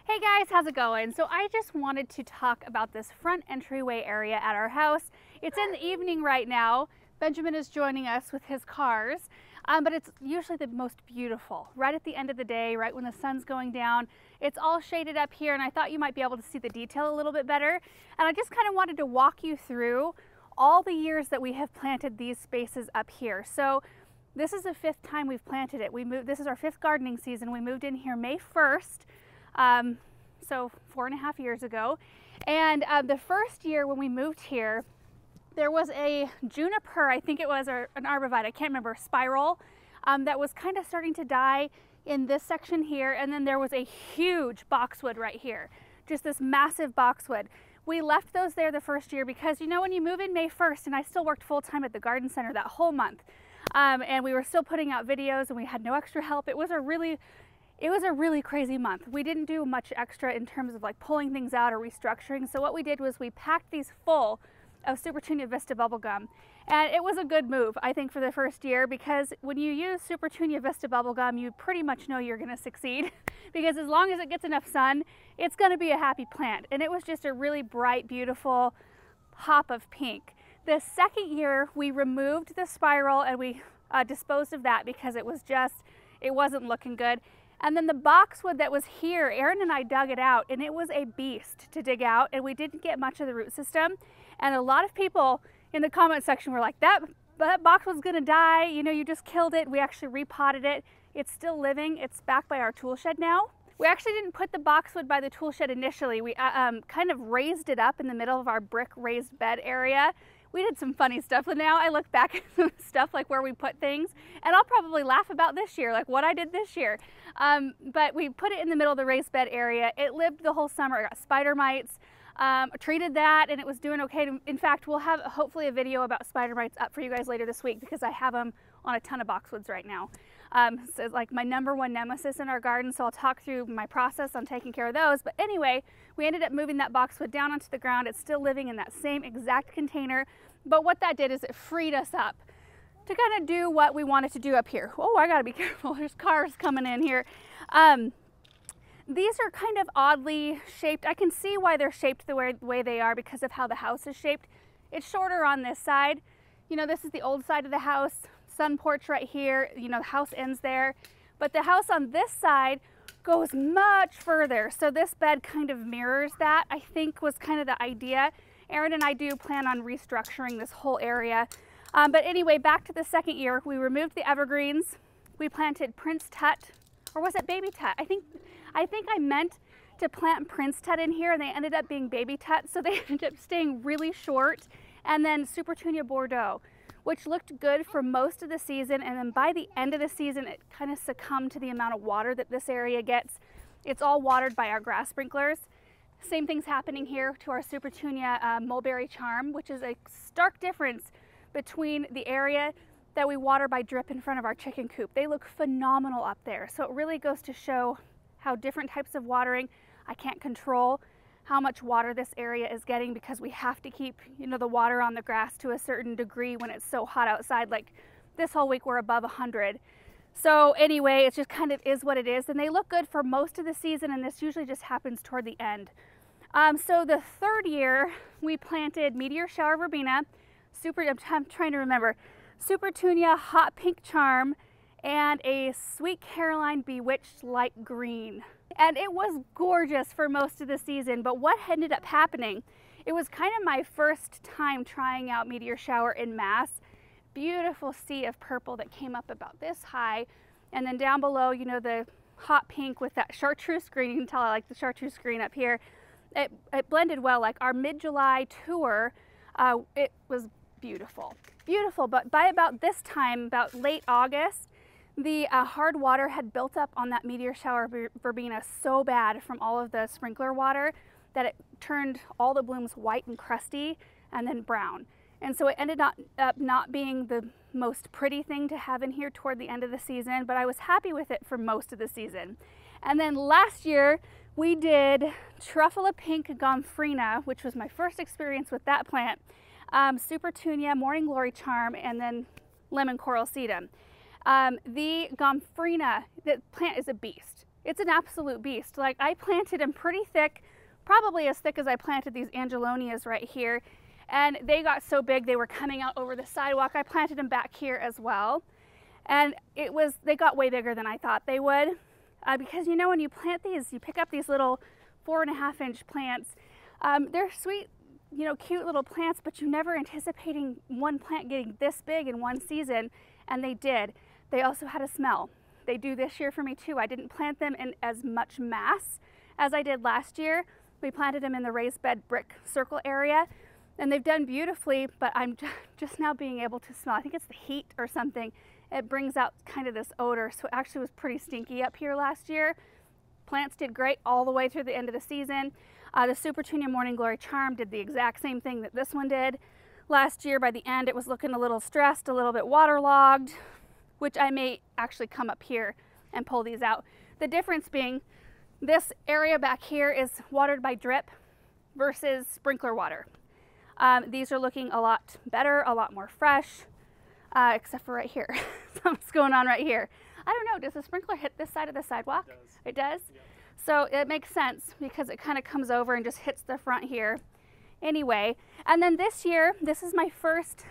Hey guys, how's it going? So I just wanted to talk about this front entryway area at our house. It's in the evening right now. Benjamin is joining us with his cars, but it's usually the most beautiful, right at the end of the day, right when the sun's going down. It's all shaded up here, and I thought you might be able to see the detail a little bit better. And I just kind of wanted to walk you through all the years that we have planted these spaces up here. So this is the 5th time we've planted it. This is our 5th gardening season. We moved in here May 1st. So 4.5 years ago. And the first year when we moved here, there was a juniper, I think it was, or an arborvitae, I can't remember, spiral, that was kind of starting to die in this section here. And then there was a huge boxwood right here, just this massive boxwood. We left those there the first year because, you know, when you move in May 1st, and I still worked full time at the garden center that whole month, and we were still putting out videos and we had no extra help. It was a really crazy month. We didn't do much extra in terms of like pulling things out or restructuring. So what we did was we packed these full of Super Tunia Vista bubblegum. And it was a good move, I think, for the first year, because when you use Super Tunia Vista bubblegum, you pretty much know you're gonna succeed because as long as it gets enough sun, it's gonna be a happy plant. And it was just a really bright, beautiful pop of pink. The second year, we removed the spiral and we disposed of that because it wasn't looking good. And then the boxwood that was here, Aaron and I dug it out, and it was a beast to dig out, and we didn't get much of the root system. And a lot of people in the comment section were like, that boxwood's gonna die, you know, you just killed it. We actually repotted it. It's still living. It's back by our tool shed now. We actually didn't put the boxwood by the tool shed initially. We kind of raised it up in the middle of our brick raised bed area. We did some funny stuff, and now I look back at stuff like where we put things, and I'll probably laugh about this year, like what I did this year. But we put it in the middle of the raised bed area. It lived the whole summer. It got spider mites, treated that, and it was doing okay. In fact, we'll have hopefully a video about spider mites up for you guys later this week because I have them on a ton of boxwoods right now. So it's like my #1 nemesis in our garden, so I'll talk through my process on taking care of those. But anyway, we ended up moving that boxwood down onto the ground. It's still living in that same exact container, but what that did is it freed us up to kind of do what we wanted to do up here. Oh, I gotta be careful, there's cars coming in here. These are kind of oddly shaped. I can see why they're shaped the way they are because of how the house is shaped. It's shorter on this side. You know, this is the old side of the house. Sun porch right here, you know, the house ends there. But the house on this side goes much further. So this bed kind of mirrors that, I think was kind of the idea. Aaron and I do plan on restructuring this whole area. But anyway, back to the second year, we removed the evergreens. We planted Prince Tut, or was it Baby Tut? I think I meant to plant Prince Tut in here and they ended up being Baby Tut. So they ended up staying really short. And then Super Tunia Bordeaux, which looked good for most of the season, and then by the end of the season it kind of succumbed to the amount of water that this area gets. It's all watered by our grass sprinklers. Same thing's happening here to our Super Tunia Mulberry Charm, which is a stark difference between the area that we water by drip in front of our chicken coop. They look phenomenal up there. So it really goes to show how different types of watering, I can't control how much water this area is getting because we have to keep, you know, the water on the grass to a certain degree when it's so hot outside. Like this whole week we're above 100. So anyway, it just kind of is what it is, and they look good for most of the season, and this usually just happens toward the end. So the third year we planted Meteor Shower Verbena, I'm trying to remember, Super Tunia Hot Pink Charm, and a Sweet Caroline Bewitched Light Green. And it was gorgeous for most of the season, but what ended up happening, it was kind of my first time trying out Meteor Shower in mass. Beautiful sea of purple that came up about this high, and then down below, you know, the hot pink with that chartreuse green. You can tell I like the chartreuse green up here. It blended well. Like our mid-July tour, it was beautiful, but by about this time, about late August, the hard water had built up on that Meteor Shower Verbena so bad from all of the sprinkler water that it turned all the blooms white and crusty and then brown. And so it ended up not being the most pretty thing to have in here toward the end of the season, but I was happy with it for most of the season. And then last year we did Truffula Pink Gomphrena, which was my first experience with that plant, Super Tunia Morning Glory Charm, and then Lemon Coral Sedum. The Gomphrena, the plant is a beast. It's an absolute beast. Like, I planted them pretty thick, probably as thick as I planted these Angelonias right here. And they got so big they were coming out over the sidewalk. I planted them back here as well. And they got way bigger than I thought they would. Because you know, when you plant these, you pick up these little 4.5-inch plants. They're sweet, you know, cute little plants, but you're never anticipating one plant getting this big in one season. And they did. They also had a smell. They do this year for me too. I didn't plant them in as much mass as I did last year. We planted them in the raised bed brick circle area, and they've done beautifully, but I'm just now being able to smell. I think it's the heat or something. It brings out kind of this odor. So it actually was pretty stinky up here last year. Plants did great all the way through the end of the season. The Supertunia Morning Glory Charm did the exact same thing that this one did. Last year, by the end, it was looking a little stressed, a little bit waterlogged, which I may actually come up here and pull these out. The difference being this area back here is watered by drip versus sprinkler water. These are looking a lot better, a lot more fresh, except for right here. Something's going on right here. I don't know, does the sprinkler hit this side of the sidewalk? It does? Yep. So it makes sense because it kind of comes over and just hits the front here. Anyway, and then this year, this is my first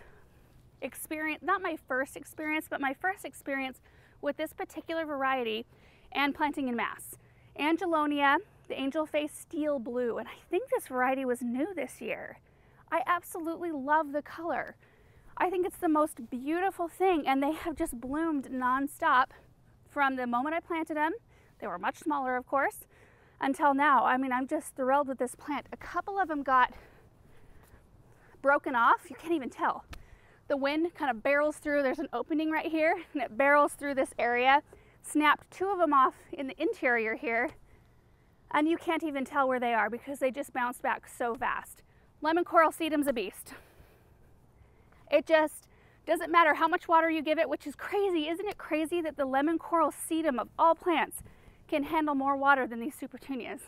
experience, not my first experience, but my first experience with this particular variety and planting in mass. Angelonia, the Angel Face Steel Blue, and I think this variety was new this year. I absolutely love the color. I think it's the most beautiful thing, and they have just bloomed nonstop from the moment I planted them. They were much smaller, of course, until now. I mean, I'm just thrilled with this plant. A couple of them got broken off. You can't even tell. The wind kind of barrels through. There's an opening right here, and it barrels through this area. Snapped 2 of them off in the interior here, and you can't even tell where they are because they just bounced back so fast. Lemon Coral Sedum's a beast. It just doesn't matter how much water you give it, which is crazy. Isn't it crazy that the Lemon Coral Sedum of all plants can handle more water than these Supertunias?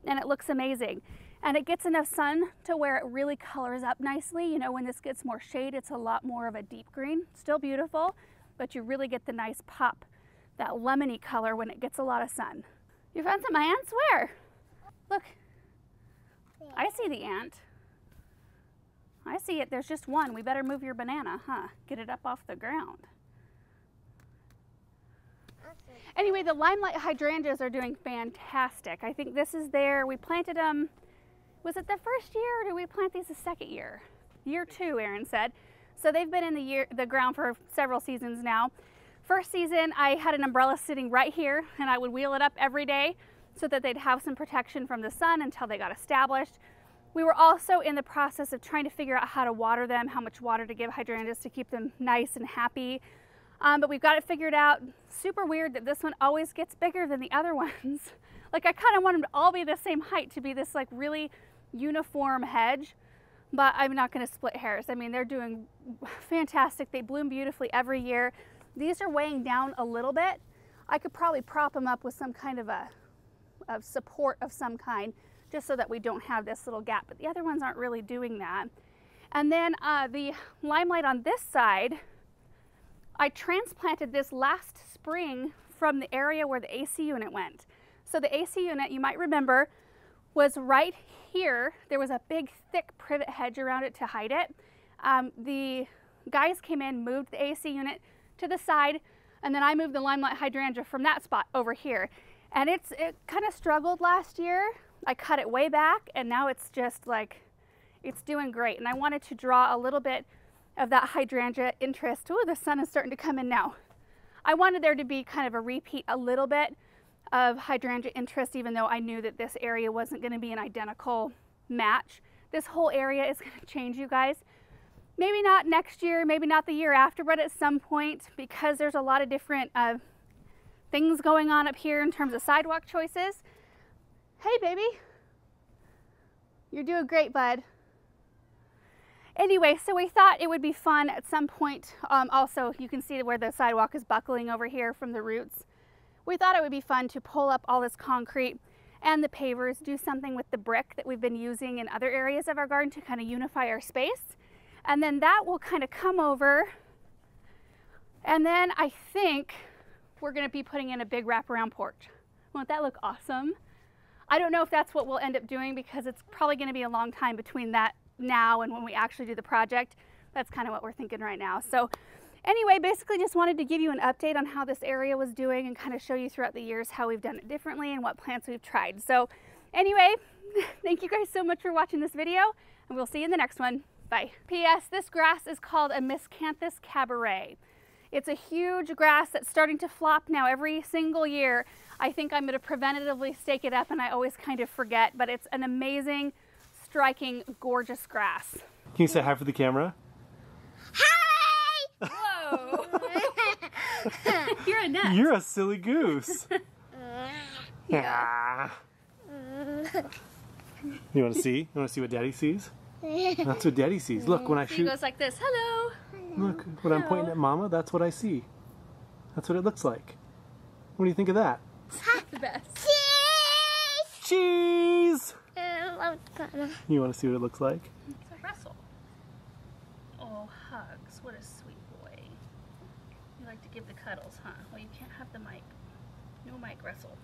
And it looks amazing. And it gets enough sun to where it really colors up nicely. You know, when this gets more shade, it's a lot more of a deep green. Still beautiful, but you really get the nice pop, that lemony color when it gets a lot of sun. You found some ants? Where? Look, I see the ant. I see it. There's just one. We better move your banana, huh? Get it up off the ground. Anyway, the Limelight hydrangeas are doing fantastic. I think this is we planted them, was it the first year or did we plant these the second year? Year 2, Aaron said. So they've been in the ground for several seasons now. First season, I had an umbrella sitting right here, and I would wheel it up every day so that they'd have some protection from the sun until they got established. We were also in the process of trying to figure out how to water them, how much water to give hydrangeas to keep them nice and happy. But we've got it figured out. Super weird that this one always gets bigger than the other ones. Like, I kind of want them to all be the same height to be this like really uniform hedge, but I'm not going to split hairs. I mean, they're doing fantastic. They bloom beautifully every year. These are weighing down a little bit. I could probably prop them up with some kind of support of some kind, just so that we don't have this little gap, but the other ones aren't really doing that. And then the Limelight on this side, I transplanted this last spring from the area where the AC unit went. So the AC unit, you might remember, was right here. There was a big, thick privet hedge around it to hide it. The guys came in, moved the AC unit to the side, and then I moved the Limelight hydrangea from that spot over here. And it kind of struggled last year. I cut it way back, and now it's just like, it's doing great. And I wanted to draw a little bit of that hydrangea interest. Oh, the sun is starting to come in now. I wanted there to be kind of a repeat, a little bit of hydrangea interest, even though I knew that this area wasn't going to be an identical match. This whole area is going to change, you guys. Maybe not next year, maybe not the year after, but at some point, because there's a lot of different things going on up here in terms of sidewalk choices. Hey, baby. You're doing great, bud. Anyway, so we thought it would be fun at some point. Also, you can see where the sidewalk is buckling over here from the roots. We thought it would be fun to pull up all this concrete and the pavers, do something with the brick that we've been using in other areas of our garden to kind of unify our space. And then that will kind of come over. And then I think we're going to be putting in a big wraparound porch. Won't that look awesome? I don't know if that's what we'll end up doing because it's probably going to be a long time between that now and when we actually do the project. That's kind of what we're thinking right now. So anyway, basically just wanted to give you an update on how this area was doing and kind of show you throughout the years how we've done it differently and what plants we've tried. So anyway, thank you guys so much for watching this video, and we'll see you in the next one. Bye. P.S. This grass is called a Miscanthus cabaret. It's a huge grass that's starting to flop now every single year. I think I'm going to preventatively stake it up, and I always kind of forget, but it's an amazing, striking, gorgeous grass. Can you say hi for the camera? Hi! Whoa! You're a nut. You're a silly goose. Yeah. You want to see? You want to see what Daddy sees? That's what Daddy sees. Look, when I He shoot. goes like this. Hello. Look, when I'm pointing at Mama, that's what I see. That's what it looks like. What do you think of that? The best. Cheese! You want to see what it looks like? It's a Russell. Oh, hugs. What a sweet boy. You like to give the cuddles, huh? Well, you can't have the mic. No mic, Russell.